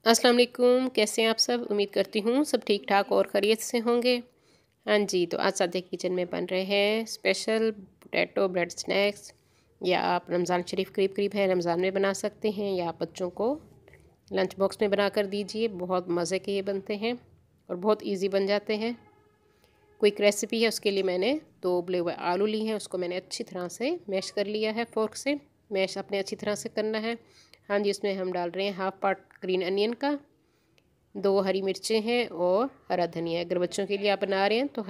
अस्सलाम वालेकुम, कैसे हैं आप सब। उम्मीद करती हूँ सब ठीक ठाक और खैरियत से होंगे। हाँ जी, तो आज सादे किचन में बन रहे हैं स्पेशल पोटैटो ब्रेड स्नैक्स। या आप रमज़ान शरीफ करीब करीब है, रमज़ान में बना सकते हैं या आप बच्चों को लंच बॉक्स में बना कर दीजिए। बहुत मज़े के ये बनते हैं और बहुत ईजी बन जाते हैं। क्विक रेसिपी है। उसके लिए मैंने 2 उबले हुए आलू लिए हैं, उसको मैंने अच्छी तरह से मैश कर लिया है। फोर्क से मैश अपने अच्छी तरह से करना है। हाँ जी, उसमें हम डाल रहे हैं हाफ़ पार्ट ग्रीन अनियन का, 2 हरी मिर्चें हैं और हरा धनिया। अगर बच्चों के लिए आप बना रहे हैं तो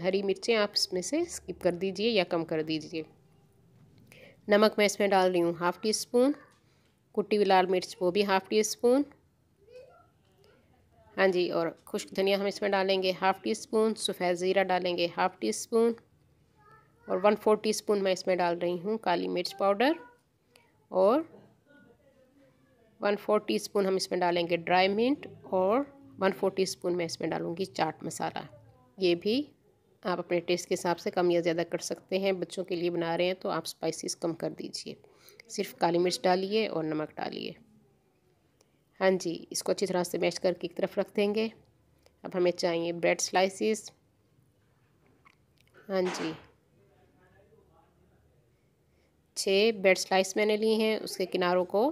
हरी मिर्चें आप इसमें से स्किप कर दीजिए या कम कर दीजिए। नमक मैं इसमें डाल रही हूँ हाफ़ टी स्पून, कुटी हुई लाल मिर्च वो भी हाफ़ टी स्पून। हाँ जी, और खुश्क धनिया हम इसमें डालेंगे हाफ़ टी स्पून, सफ़ेद ज़ीरा डालेंगे हाफ़ टी स्पून और 1/4 टीस्पून मैं इसमें डाल रही हूँ काली मिर्च पाउडर और 1/4 टीस्पून हम इसमें डालेंगे ड्राई मिंट और 1/4 टीस्पून मैं इसमें डालूँगी चाट मसाला। ये भी आप अपने टेस्ट के हिसाब से कम या ज़्यादा कर सकते हैं। बच्चों के लिए बना रहे हैं तो आप स्पाइसेस कम कर दीजिए। सिर्फ काली मिर्च डालिए और नमक डालिए। हाँ जी, इसको अच्छी तरह से मैश करके एक तरफ रख देंगे। अब हमें चाहिए ब्रेड स्लाइसिस। हाँ जी, 6 ब्रेड स्लाइस मैंने लिए हैं। उसके किनारों को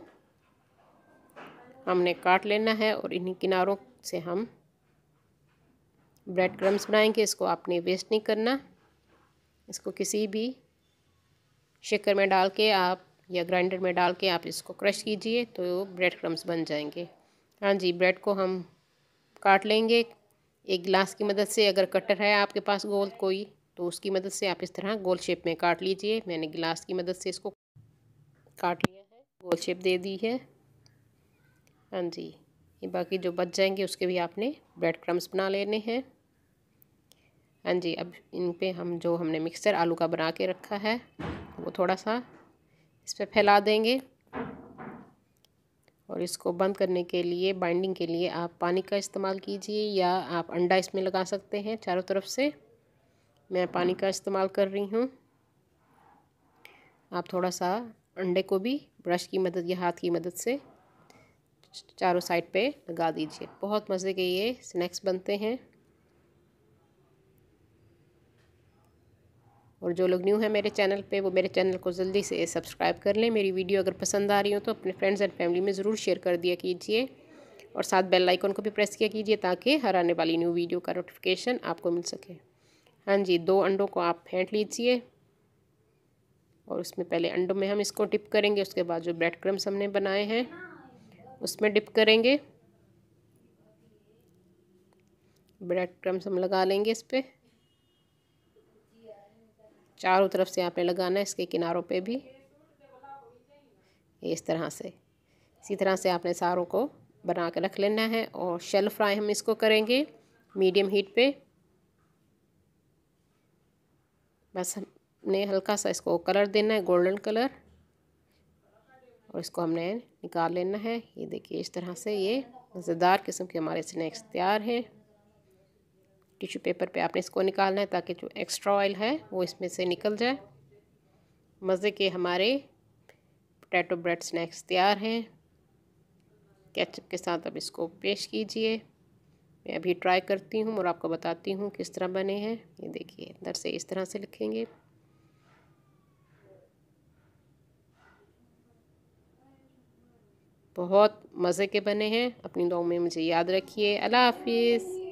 हमने काट लेना है और इन्हीं किनारों से हम ब्रेड क्रम्स बनाएंगे। इसको आपने वेस्ट नहीं करना। इसको किसी भी शेकर में डाल के आप या ग्राइंडर में डाल के आप इसको क्रश कीजिए तो ब्रेड क्रम्स बन जाएंगे। हाँ जी, ब्रेड को हम काट लेंगे एक गिलास की मदद से। अगर कटर है आपके पास गोल कोई तो उसकी मदद से आप इस तरह गोल शेप में काट लीजिए। मैंने गिलास की मदद से इसको काट लिया है, गोल शेप दे दी है। हाँ जी, ये बाकी जो बच जाएंगे उसके भी आपने ब्रेड क्रम्स बना लेने हैं। हाँ जी, अब इन पे हम जो हमने मिक्सचर आलू का बना के रखा है वो थोड़ा सा इस पर फैला देंगे और इसको बंद करने के लिए, बाइंडिंग के लिए आप पानी का इस्तेमाल कीजिए या आप अंडा इसमें लगा सकते हैं चारों तरफ से। मैं पानी का इस्तेमाल कर रही हूँ। आप थोड़ा सा अंडे को भी ब्रश की मदद या हाथ की मदद से चारों साइड पे लगा दीजिए। बहुत मज़े के ये स्नैक्स बनते हैं। और जो लोग न्यू हैं मेरे चैनल पे वो मेरे चैनल को जल्दी से सब्सक्राइब कर लें। मेरी वीडियो अगर पसंद आ रही हो तो अपने फ्रेंड्स एंड फैमिली में ज़रूर शेयर कर दिया कीजिए और साथ बेल आइकन को भी प्रेस किया कीजिए ताकि हर आने वाली न्यू वीडियो का नोटिफिकेशन आपको मिल सके। हाँ जी, 2 अंडों को आप फेंट लीजिए और उसमें पहले अंडों में हम इसको डिप करेंगे। उसके बाद जो ब्रेड क्रम्स हमने बनाए हैं उसमें डिप करेंगे। ब्रेड क्रम्स हम लगा लेंगे इस पर, चारों तरफ से आपने लगाना है, इसके किनारों पे भी इस तरह से। इसी तरह से आपने सारों को बना के रख लेना है और शेल फ्राई हम इसको करेंगे मीडियम हीट पे। बस हमने हल्का सा इसको कलर देना है, गोल्डन कलर, और इसको हमने निकाल लेना है। ये देखिए इस तरह से ये मज़ेदार किस्म के हमारे स्नैक्स तैयार हैं। टिश्यू पेपर पे आपने इसको निकालना है ताकि जो एक्स्ट्रा ऑयल है वो इसमें से निकल जाए। मज़े के हमारे पोटैटो ब्रेड स्नैक्स तैयार हैं। केचप के साथ अब इसको पेश कीजिए। मैं अभी ट्राई करती हूँ और आपको बताती हूँ किस तरह बने हैं। ये देखिए अंदर से इस तरह से लिखेंगे। बहुत मज़े के बने हैं। अपनी दुआओं में मुझे याद रखिए। अल्लाह हाफिज़।